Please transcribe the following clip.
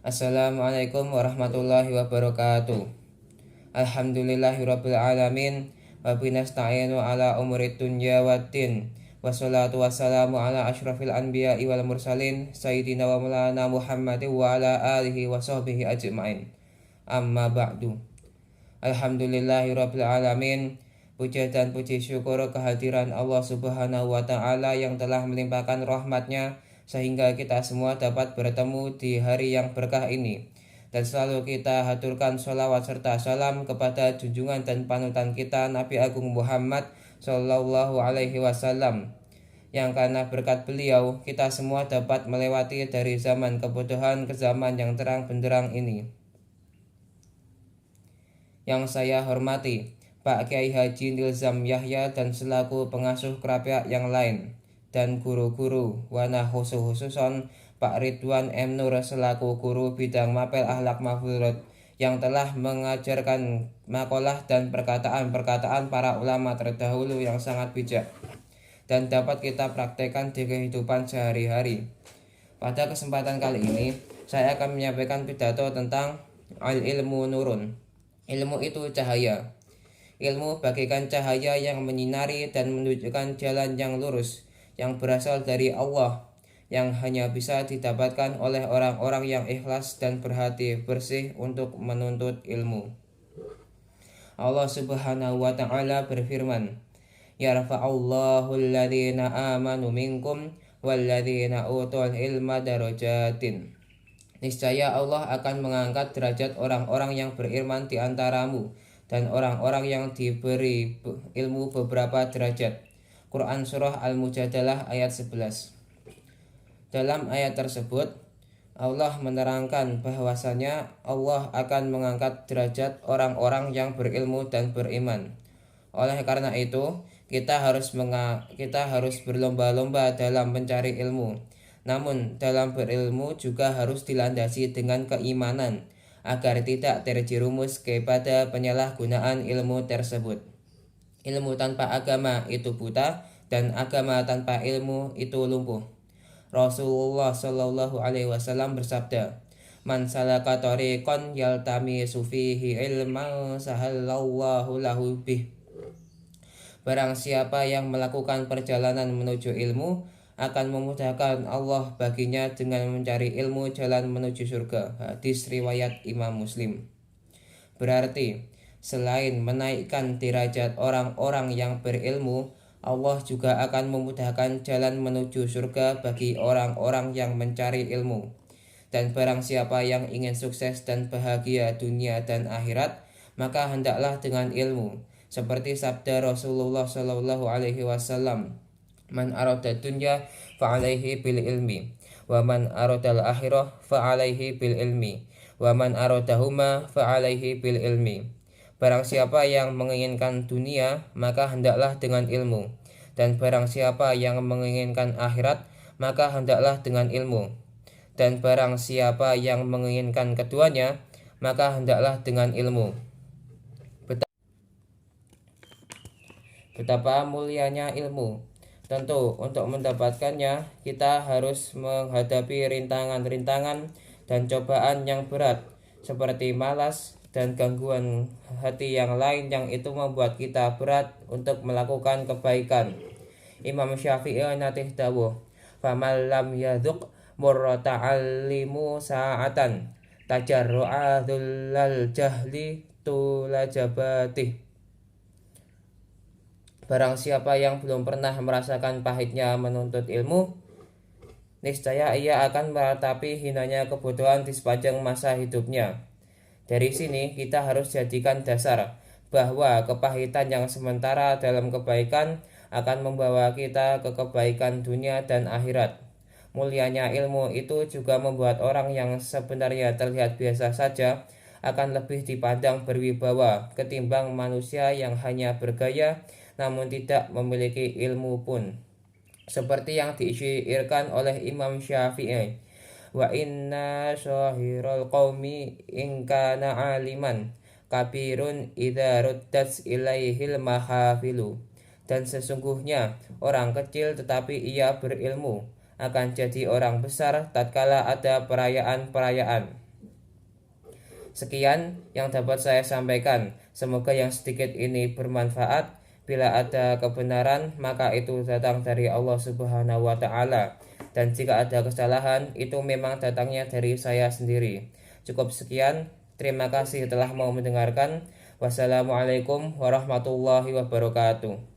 Assalamualaikum warahmatullahi wabarakatuh. Alhamdulillahirabbil alamin wa binasta'inu ala umurid dunya waddin. Wassalatu wassalamu ala asyrafil anbiya'i wal mursalin sayyidina wa maulana Muhammadin wa ala alihi wa sahbihi ajma'in. Amma ba'du. Alhamdulillahirabbil alamin. Puja dan puji syukur kehadiran Allah Subhanahu wa taala yang telah melimpahkan rahmatnya sehingga kita semua dapat bertemu di hari yang berkah ini. Dan selalu kita haturkan sholawat serta salam kepada junjungan dan panutan kita Nabi Agung Muhammad Sallallahu Alaihi Wasallam, yang karena berkat beliau kita semua dapat melewati dari zaman kebodohan ke zaman yang terang benderang ini. Yang saya hormati Pak Kiai Haji Nilzam Yahya dan selaku pengasuh kerapiak yang lain, dan guru-guru wana khususon Pak Ridwan M. Nur selaku guru bidang mapel akhlak maflurat yang telah mengajarkan makalah dan perkataan-perkataan para ulama terdahulu yang sangat bijak dan dapat kita praktekkan di kehidupan sehari-hari. Pada kesempatan kali ini saya akan menyampaikan pidato tentang al-ilmu nurun. Ilmu itu cahaya. Ilmu bagaikan cahaya yang menyinari dan menunjukkan jalan yang lurus yang berasal dari Allah, yang hanya bisa didapatkan oleh orang-orang yang ikhlas dan berhati bersih untuk menuntut ilmu. Allah Subhanahu wa taala berfirman, "Yarfa'ullahu alladhina amanu minkum walladhina utul ilma darajatin." Niscaya Allah akan mengangkat derajat orang-orang yang beriman di antaramu dan orang-orang yang diberi ilmu beberapa derajat. Quran Surah Al-Mujadalah ayat 11. Dalam ayat tersebut, Allah menerangkan bahwasanya Allah akan mengangkat derajat orang-orang yang berilmu dan beriman. Oleh karena itu, kita harus berlomba-lomba dalam mencari ilmu. Namun, dalam berilmu juga harus dilandasi dengan keimanan, agar tidak terjerumus kepada penyalahgunaan ilmu tersebut. Ilmu tanpa agama itu buta, dan agama tanpa ilmu itu lumpuh. Rasulullah Shallallahu Alaihi Wasallam bersabda, "Man salaka tariqan yaltamisu fihi ilman sahallallahu lahu bih." Barang siapa yang melakukan perjalanan menuju ilmu, akan memudahkan Allah baginya dengan mencari ilmu jalan menuju surga. Hadis riwayat Imam Muslim. Berarti, selain menaikkan derajat orang-orang yang berilmu, Allah juga akan memudahkan jalan menuju surga bagi orang-orang yang mencari ilmu. Dan barang siapa yang ingin sukses dan bahagia dunia dan akhirat, maka hendaklah dengan ilmu. Seperti sabda Rasulullah Shallallahu Alaihi Wasallam, "Man arada dunya fa'alaihi bil ilmi, wa man aradal akhirah fa'alaihi bil ilmi, wa man aradahuma fa'alaihi bil ilmi." Barang siapa yang menginginkan dunia, maka hendaklah dengan ilmu. Dan barang siapa yang menginginkan akhirat, maka hendaklah dengan ilmu. Dan barang siapa yang menginginkan keduanya, maka hendaklah dengan ilmu. Betapa mulianya ilmu. Tentu, untuk mendapatkannya, kita harus menghadapi rintangan-rintangan dan cobaan yang berat, seperti malas dan gangguan hati yang lain yang itu membuat kita berat untuk melakukan kebaikan. Imam Syafi'i natih dawuh, "Faman lam yadzuq murrata 'alimu sa'atan, tajarru'a dzullal jahli tulajabatih." Barang siapa yang belum pernah merasakan pahitnya menuntut ilmu, niscaya ia akan meratapi hinanya kebodohan di sepanjang masa hidupnya. Dari sini kita harus jadikan dasar bahwa kepahitan yang sementara dalam kebaikan akan membawa kita ke kebaikan dunia dan akhirat. Mulianya ilmu itu juga membuat orang yang sebenarnya terlihat biasa saja akan lebih dipandang berwibawa ketimbang manusia yang hanya bergaya namun tidak memiliki ilmu pun. Seperti yang disyairkan oleh Imam Syafi'i, "Wa inna syahirul qaumi in kana aliman kabirun idza ruddat ilaihil mahafilu." Dan sesungguhnya orang kecil tetapi ia berilmu akan jadi orang besar tatkala ada perayaan-perayaan. Sekian yang dapat saya sampaikan. Semoga yang sedikit ini bermanfaat. Bila ada kebenaran, maka itu datang dari Allah Subhanahu wa Ta'ala. Dan jika ada kesalahan, itu memang datangnya dari saya sendiri. Cukup sekian. Terima kasih telah mau mendengarkan. Wassalamualaikum warahmatullahi wabarakatuh.